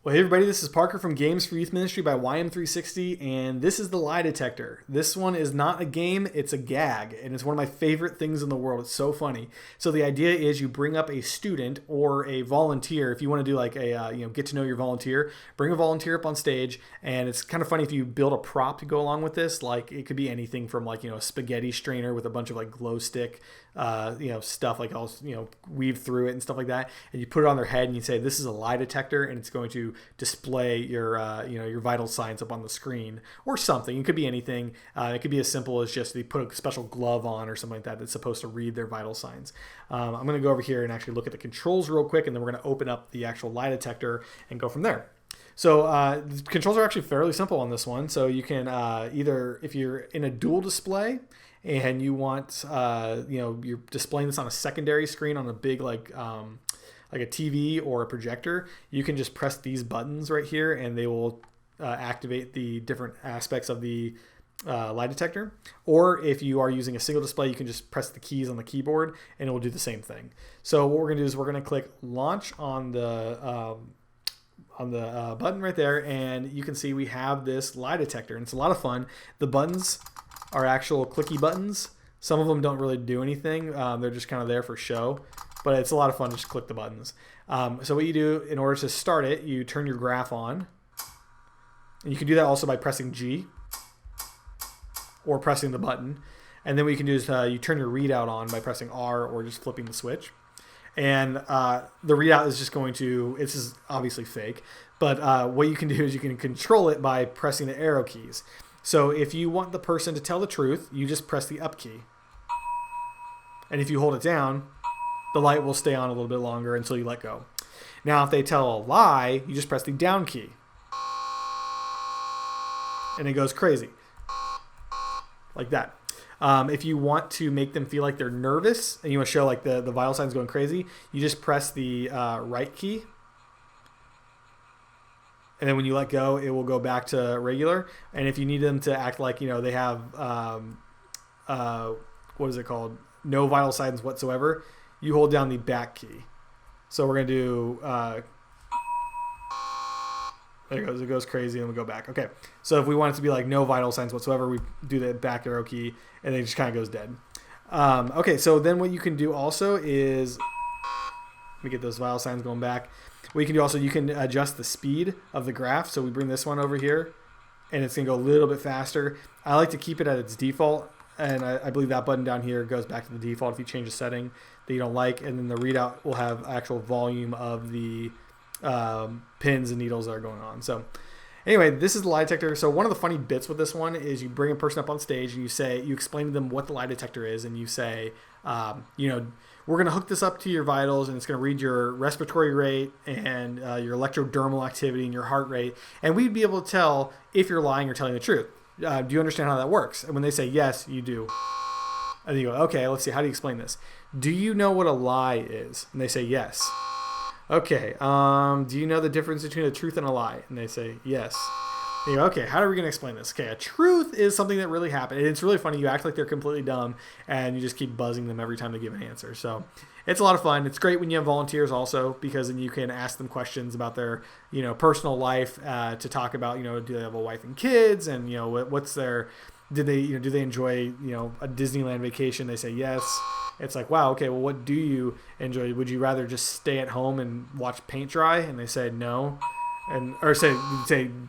Well, hey everybody, this is Parker from Games for Youth Ministry by YM360, and this is the Lie Detector. This one is not a game, it's a gag, and it's one of my favorite things in the world. It's so funny. So the idea is you bring up a student or a volunteer. If you want to do like a, get to know your volunteer, bring a volunteer up on stage, and it's kind of funny if you build a prop to go along with this. Like it could be anything from like, a spaghetti strainer with a bunch of like glow stick, stuff like all, weave through it and stuff like that. And you put it on their head and you say, this is a lie detector, and it's going to display your vital signs up on the screen or something. It could be anything. It could be as simple as just they put a special glove on or something like that that's supposed to read their vital signs. I'm going to go over here and actually look at the controls real quick, and then we're going to open up the actual lie detector and go from there. So the controls are actually fairly simple on this one. So you can either, if you're in a dual display and you want, you're displaying this on a secondary screen on a big like a TV or a projector, you can just press these buttons right here and they will activate the different aspects of the lie detector. Or if you are using a single display, you can just press the keys on the keyboard and it will do the same thing. So what we're going to do is we're going to click launch on the button right there, and you can see we have this lie detector, and it's a lot of fun. The buttons are actual clicky buttons. Some of them don't really do anything. They're just kind of there for show, but it's a lot of fun to just click the buttons. So what you do in order to start it, you turn your graph on, and you can do that also by pressing G or pressing the button. And then what you can do is you turn your readout on by pressing R or just flipping the switch. And the readout is just going to, this is obviously fake, but what you can do is you can control it by pressing the arrow keys. So if you want the person to tell the truth, you just press the up key. And if you hold it down, the light will stay on a little bit longer until you let go. Now, if they tell a lie, you just press the down key. And it goes crazy. Like that. If you want to make them feel like they're nervous and you want to show like the vital signs going crazy, you just press the right key. And then when you let go, it will go back to regular. And if you need them to act like, they have, what is it called? No vital signs whatsoever, you hold down the back key. So we're going to do, there it goes. It goes crazy and we go back. Okay. So if we want it to be like no vital signs whatsoever, we do the back arrow key and then it just kind of goes dead. Okay. So then what you can do also is, let me get those vital signs going back. What you can do also, you can adjust the speed of the graph. So we bring this one over here and it's going to go a little bit faster. I like to keep it at its default. And I believe that button down here goes back to the default if you change a setting that you don't like. And then the readout will have actual volume of the pins and needles that are going on. So anyway, this is the lie detector. So one of the funny bits with this one is you bring a person up on stage and you explain to them what the lie detector is, and you say, we're going to hook this up to your vitals, and it's going to read your respiratory rate and your electrodermal activity and your heart rate. And we'd be able to tell if you're lying or telling the truth. Do you understand how that works? And when they say yes, you do. And you go, okay, let's see. How do you explain this? Do you know what a lie is? And they say yes. Okay. Do you know the difference between a truth and a lie? And they say yes. And you go, okay, how are we going to explain this? Okay, a truth is something that really happened. And it's really funny. You act like they're completely dumb, and you just keep buzzing them every time they give an answer. So it's a lot of fun. It's great when you have volunteers also, because then you can ask them questions about their, personal life to talk about, do they have a wife and kids, and what's their, do they enjoy a Disneyland vacation? They say yes. It's like, wow, okay, well, what do you enjoy? Would you rather just stay at home and watch paint dry? And they say no. Or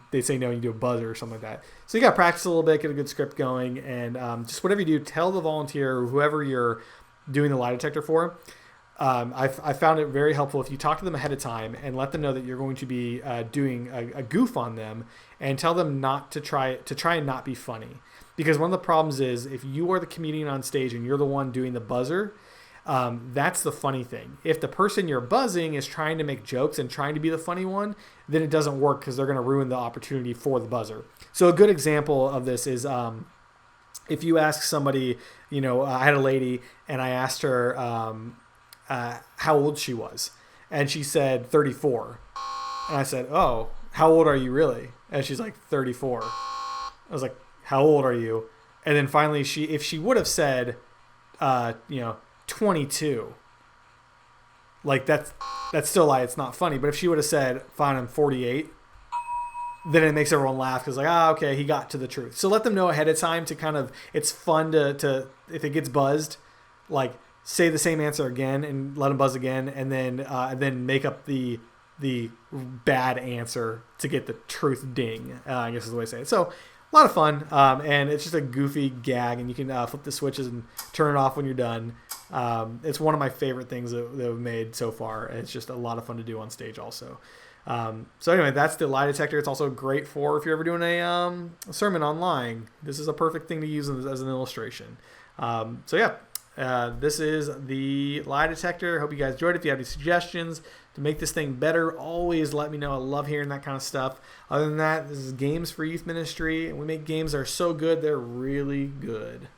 they say no, you do a buzzer or something like that. So you got to practice a little bit, get a good script going, and just whatever you do, tell the volunteer or whoever you're doing the lie detector for. I found it very helpful if you talk to them ahead of time and let them know that you're going to be doing a goof on them, and tell them not to try and not be funny. Because one of the problems is if you are the comedian on stage and you're the one doing the buzzer, that's the funny thing. If the person you're buzzing is trying to make jokes and trying to be the funny one, then it doesn't work because they're going to ruin the opportunity for the buzzer. So a good example of this is if you ask somebody, I had a lady and I asked her how old she was, and she said 34. And I said, oh, how old are you really? And she's like 34. I was like, how old are you? And then finally if she would have said, 22, like that's that's still like, it's not funny. But if she would have said, fine, I'm 48, then it makes everyone laugh because like, okay, he got to the truth. So let them know ahead of time to kind of, it's fun to if it gets buzzed, like say the same answer again and let them buzz again, and then make up the bad answer to get the truth ding. I guess is the way to say it. So a lot of fun, and it's just a goofy gag, and you can flip the switches and turn it off when you're done. It's one of my favorite things that we've made so far. It's just a lot of fun to do on stage also. So anyway, that's the lie detector. It's also great for if you're ever doing a sermon online. This is a perfect thing to use as an illustration. This is the lie detector. Hope you guys enjoyed it. If you have any suggestions to make this thing better, always let me know. I love hearing that kind of stuff. Other than that, this is Games for Youth Ministry, and we make games that are so good, they're really good.